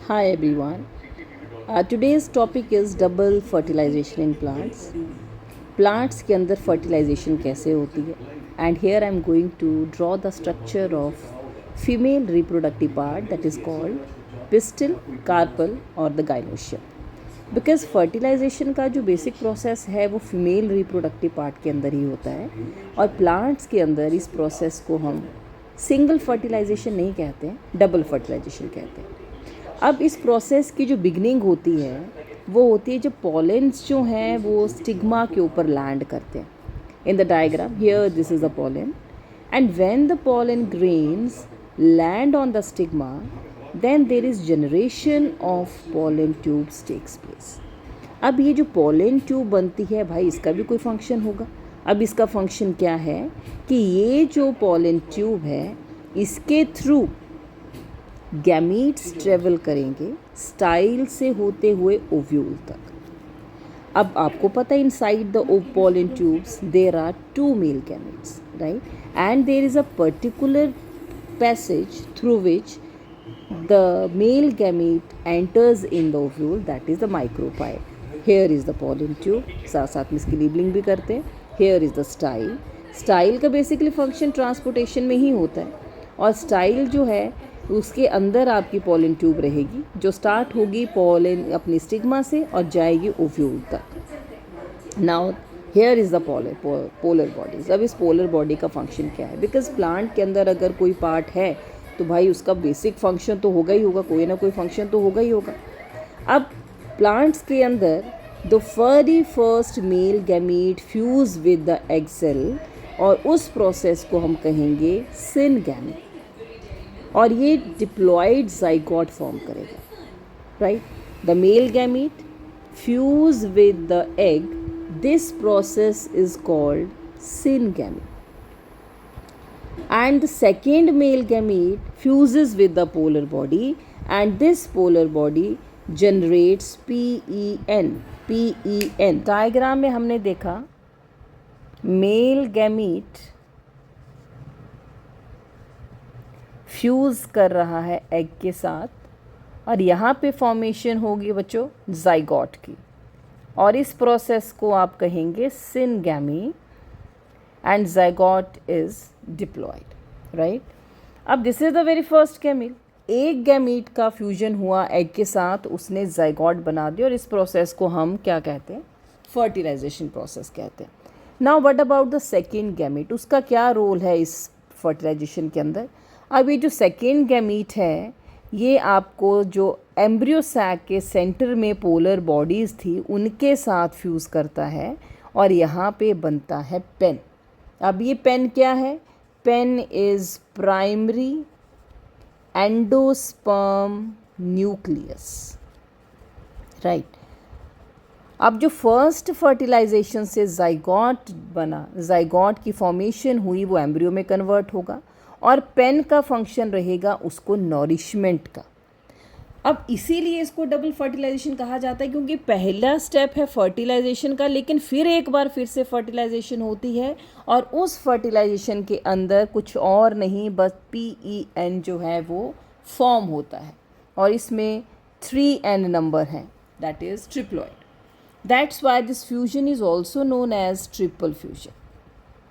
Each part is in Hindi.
Hi everyone. Today's topic is double fertilization in plants. Plants के अंदर fertilization कैसे होती है? And here I am going to draw the structure of female reproductive part that is called pistil, carpel or the gynoecium. Because fertilisation का जो बेसिक प्रोसेस है वो फीमेल रिप्रोडक्टिव पार्ट के अंदर ही होता है और प्लांट्स के अंदर इस प्रोसेस को हम सिंगल फर्टिलाइजेशन नहीं कहते हैं, डबल फर्टिलाइजेशन कहते हैं. अब इस प्रोसेस की जो बिगनिंग होती है वो होती है जब पॉलेंस जो हैं वो स्टिग्मा के ऊपर लैंड करते हैं. In the diagram here this is the pollen and when the pollen grains land on the stigma then there is generation of pollen tubes takes place. अब ये जो pollen tube बनती है भाई इसका भी कोई फंक्शन होगा. अब इसका फंक्शन क्या है कि ये जो pollen tube है इसके थ्रू गैमीट्स ट्रेवल करेंगे स्टाइल से होते हुए ओव्यूल तक. अब आपको पता है inside the pollen tubes there are two male gametes, right? And there is a particular passage through which the male gamete enters in the ovule, that is the micropyle. Here is the pollen tube, साथ साथ में इसकी लेबलिंग भी करते हैं. Here is the style. Style का बेसिकली फंक्शन ट्रांसपोर्टेशन में ही होता है और स्टाइल जो है उसके अंदर आपकी पोलन ट्यूब रहेगी जो स्टार्ट होगी पोलन अपनी स्टिग्मा से और जाएगी ओव्यूल तक. Now here is the polar bodies. अब इस पोलर बॉडी का फंक्शन क्या है? बिकॉज प्लांट के अंदर अगर कोई पार्ट है तो भाई उसका बेसिक फंक्शन तो होगा ही होगा, कोई ना कोई फंक्शन तो होगा ही होगा. अब प्लांट्स के अंदर the very first male gamete fuse with the egg cell और उस प्रोसेस को हम कहेंगे सिनगैमी और ये डिप्लॉयड जाइगोट फॉर्म करेगा, right? The male gamete fuse with the egg, this process is called syngamy. And the second male gamete fuses with the polar body and this polar body generates PEN. Diagram में हमने देखा मेल गैमीट फ्यूज़ कर रहा है एग के साथ और यहाँ पे फॉर्मेशन होगी बच्चों जाइगोट की और इस प्रोसेस को आप कहेंगे syngamy and zygote is diploid, right? अब this is the very first gamete. एक गैमीट का फ्यूजन हुआ एग के साथ, उसने जाइगोट बना दिया और इस प्रोसेस को हम क्या कहते हैं? फर्टिलाइजेशन प्रोसेस कहते हैं. Now what about the second gamete? उसका क्या रोल है इस फर्टिलाइजेशन के अंदर? अब ये जो सेकेंड गैमीट है ये आपको जो एम्ब्रियो सैक के सेंटर में पोलर बॉडीज़ थी उनके साथ फ्यूज़ करता है और यहाँ पे बनता है पेन. अब ये पेन क्या है? PEN is primary endosperm nucleus, right? अब जो फर्स्ट फर्टिलाइजेशन से जाइगोट बना, जाइगोट की फॉर्मेशन हुई वो एम्ब्रियो में कन्वर्ट होगा और पेन का फंक्शन रहेगा उसको नॉरिशमेंट का. अब इसीलिए इसको डबल फर्टिलाइजेशन कहा जाता है क्योंकि पहला स्टेप है फर्टिलाइजेशन का लेकिन फिर एक बार फिर से फर्टिलाइजेशन होती है और उस फर्टिलाइजेशन के अंदर कुछ और नहीं बस PEN जो है वो फॉर्म होता है और इसमें 3N नंबर हैं, that is triploid. That's why this fusion is also known as triple fusion.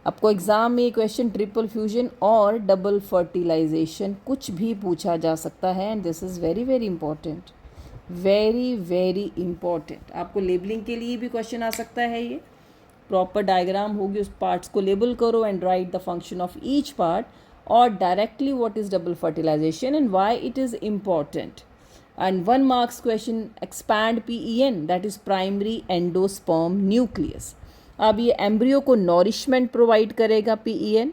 आपको एग्ज़ाम में क्वेश्चन ट्रिपल फ्यूजन और डबल फर्टिलाइजेशन कुछ भी पूछा जा सकता है and this is very very important, very very important. आपको लेबलिंग के लिए भी क्वेश्चन आ सकता है. ये प्रॉपर डायग्राम होगी, उस पार्ट्स को लेबल करो and write the function of each part और directly what is double fertilization and why it is important. And 1 marks question expand PEN that is primary endosperm nucleus. अब ये एम्ब्रियो को नॉरिशमेंट प्रोवाइड करेगा PEN,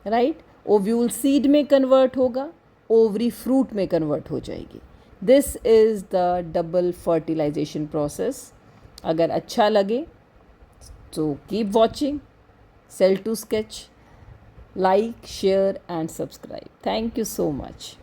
राइट? ओव्यूल सीड में कन्वर्ट होगा, ओवरी फ्रूट में कन्वर्ट हो जाएगी. This is the double fertilization process. अगर अच्छा लगे तो keep watching cell to sketch, like share and subscribe. Thank you so much.